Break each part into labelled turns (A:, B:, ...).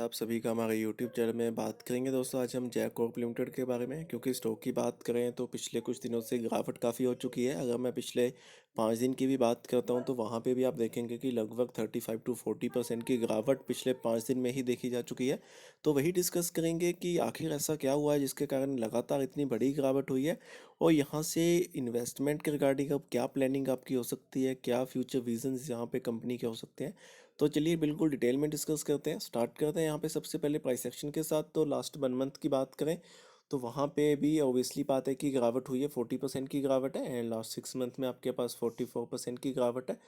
A: आप सभी का हमारे यूट्यूब चैनल में बात करेंगे। दोस्तों आज हम जैक कॉर्प लिमिटेड के बारे में, क्योंकि स्टॉक की बात करें तो पिछले कुछ दिनों से गिरावट काफ़ी हो चुकी है। अगर मैं पिछले 5 दिन की भी बात करता हूं तो वहां पे भी आप देखेंगे कि लगभग 35 to 40% की गिरावट पिछले 5 दिन में ही देखी जा चुकी है। तो वही डिस्कस करेंगे कि आखिर ऐसा क्या हुआ है जिसके कारण लगातार इतनी बड़ी गिरावट हुई है, और यहाँ से इन्वेस्टमेंट के रिगार्डिंग अब क्या प्लानिंग आपकी हो सकती है, क्या फ्यूचर विजन्स यहाँ पे कंपनी के हो सकते हैं। तो चलिए बिल्कुल डिटेल में डिस्कस करते हैं। स्टार्ट करते हैं यहाँ पे सबसे पहले प्राइस एक्शन के साथ। तो लास्ट 1 मंथ की बात करें तो वहाँ पे भी ऑब्वियसली बात है कि गिरावट हुई है, 40% की गिरावट है। एंड लास्ट 6 मंथ में आपके पास 44% की गिरावट है।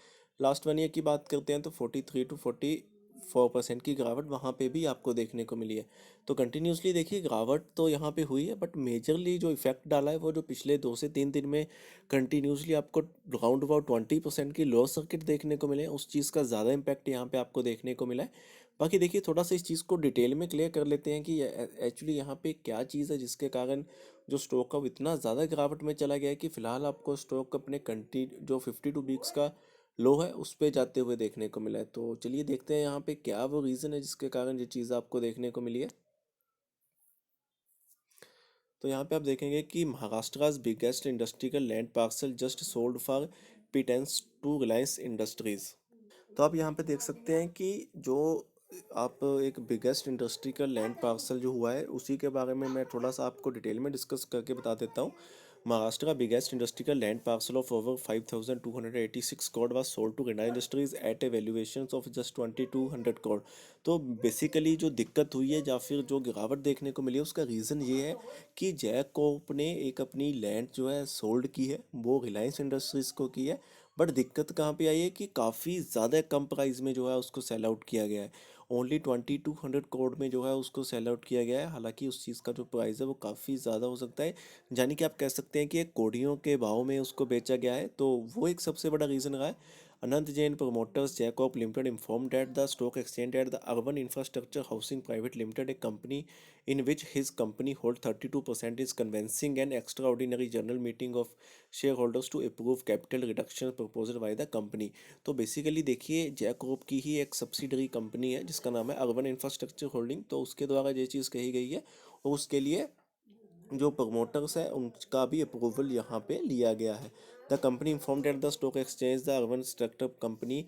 A: लास्ट 1 ईयर की बात करते हैं तो 43 to 44% की गिरावट वहाँ पे भी आपको देखने को मिली है। तो कंटिन्यूसली देखिए गिरावट तो यहाँ पे हुई है, बट मेजरली जो इफेक्ट डाला है वो जो पिछले 2 से 3 दिन में कंटिन्यूसली आपको राउंड अबाउट 20% की लोअर सर्किट देखने को मिले, उस चीज़ का ज़्यादा इम्पैक्ट यहाँ पे आपको देखने को मिला है। बाकी देखिए थोड़ा सा इस चीज़ को डिटेल में क्लियर कर लेते हैं कि एक्चुअली यहाँ पे क्या चीज़ है जिसके कारण जो स्टॉक अब इतना ज़्यादा गिरावट में चला गया है कि फिलहाल आपको स्टॉक अपने कंटी जो 52 वीक्स का लो है उस पे जाते हुए देखने को मिला है। तो चलिए देखते हैं यहाँ पे क्या वो रीज़न है जिसके कारण ये चीज़ आपको देखने को मिली है। तो यहाँ पे आप देखेंगे कि Maharashtra biggest industrial land parcel just sold for pittance to Reliance Industries. तो आप यहाँ पे देख सकते हैं कि जो आप एक बिगेस्ट इंडस्ट्रियल लैंड पार्सल जो हुआ है उसी के बारे में मैं थोड़ा सा आपको डिटेल में डिस्कस करके बता देता हूँ। महाराष्ट्र का biggest industrial land parcel of over 5,286 crore was sold to Reliance Industries at a valuation of just 2,200 crore. तो बेसिकली जो दिक्कत हुई है या फिर जो गिरावट देखने को मिली है उसका रीज़न ये है कि जैक कोप ने एक अपनी लैंड जो है सोल्ड की है, वो रिलायंस इंडस्ट्रीज़ को की है। बट दिक्कत कहाँ पे आई है कि काफ़ी ज़्यादा कम प्राइस में जो है उसको सेल आउट किया गया है। ओनली 2,200 करोड़ में जो है उसको सेल आउट किया गया है। हालांकि उस चीज़ का जो प्राइस है वो काफ़ी ज़्यादा हो सकता है, यानी कि आप कह सकते हैं कि एक कोड़ियों के भाव में उसको बेचा गया है। तो वो एक सबसे बड़ा रीज़न रहा है। अनंत Jain promoters Jacob Limited informed at the stock exchange that the Urban Infrastructure Housing Private Limited, a company in which his company holds 32%, is convening an extraordinary general meeting of shareholders to approve capital reduction proposal by the company। तो basically देखिए Jakob की ही एक subsidiary company है जिसका नाम है urban infrastructure holding, तो उसके द्वारा ये चीज़ कही गई है और उसके लिए जो प्रमोटर्स है उनका भी अप्रूवल यहाँ पे लिया गया है। The company informed at the stock exchange the urban structure company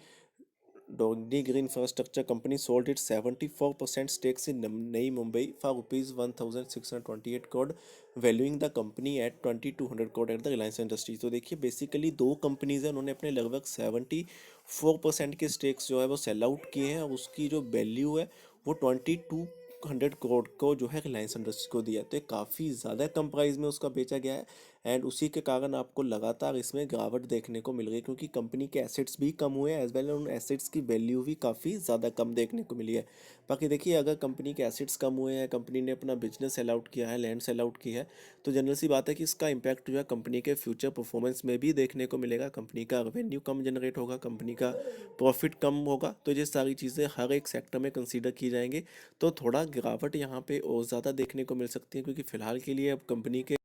A: डोगनी green infrastructure company sold it 74% stakes in नई Mumbai for rupees 1,628 crore, valuing the company at 2,200 crore at the Reliance Industries. तो देखिए बेसिकली दो कंपनीज हैं, उन्होंने अपने लगभग 74% के स्टेक्स जो है वो सेल आउट किए हैं, और उसकी जो वैल्यू है वो 2,200 करोड़ को जो है रिलायंस इंडस्ट्रीज को दिया है। तो काफ़ी ज़्यादा कम प्राइस में उसका बेचा गया है। एंड उसी के कारण आपको लगातार इसमें गिरावट देखने को मिल रही है, क्योंकि कंपनी के एसेट्स भी कम हुए हैं, एज वेल उन एसेट्स की वैल्यू भी काफ़ी ज़्यादा कम देखने को मिली है। बाकी देखिए अगर कंपनी के एसेट्स कम हुए हैं, कंपनी ने अपना बिजनेस सेल आउट किया है, लैंड सेल आउट की है, तो जनरल सी बात है कि इसका इम्पैक्ट जो है कंपनी के फ्यूचर परफॉर्मेंस में भी देखने को मिलेगा। कंपनी का रेवेन्यू कम जनरेट होगा, कंपनी का प्रॉफिट कम होगा। तो ये सारी चीज़ें हर एक सेक्टर में कंसीडर की जाएंगी। तो थोड़ा गिरावट यहाँ पे और ज़्यादा देखने को मिल सकती है, क्योंकि फिलहाल के लिए अब कंपनी के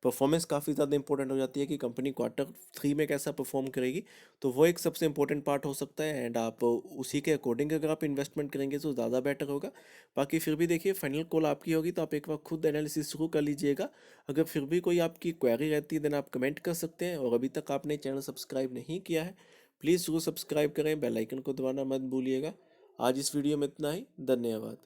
A: परफॉर्मेंस काफ़ी ज़्यादा इंपॉर्टेंट हो जाती है कि कंपनी क्वार्टर 3 में कैसा परफॉर्म करेगी। तो वो एक सबसे इंपॉर्टेंट पार्ट हो सकता है, एंड आप उसी के अकॉर्डिंग अगर आप इन्वेस्टमेंट करेंगे तो ज़्यादा बेटर होगा। बाकी फिर भी देखिए फाइनल कॉल आपकी होगी, तो आप एक बार खुद एनालिसिस शुरू कर लीजिएगा। अगर फिर भी कोई आपकी क्वेरी रहती है देन आप कमेंट कर सकते हैं, और अभी तक आपने चैनल सब्सक्राइब नहीं किया है प्लीज़ जरूर सब्सक्राइब करें, बेल आइकन को दबाना मत भूलिएगा। आज इस वीडियो में इतना ही, धन्यवाद।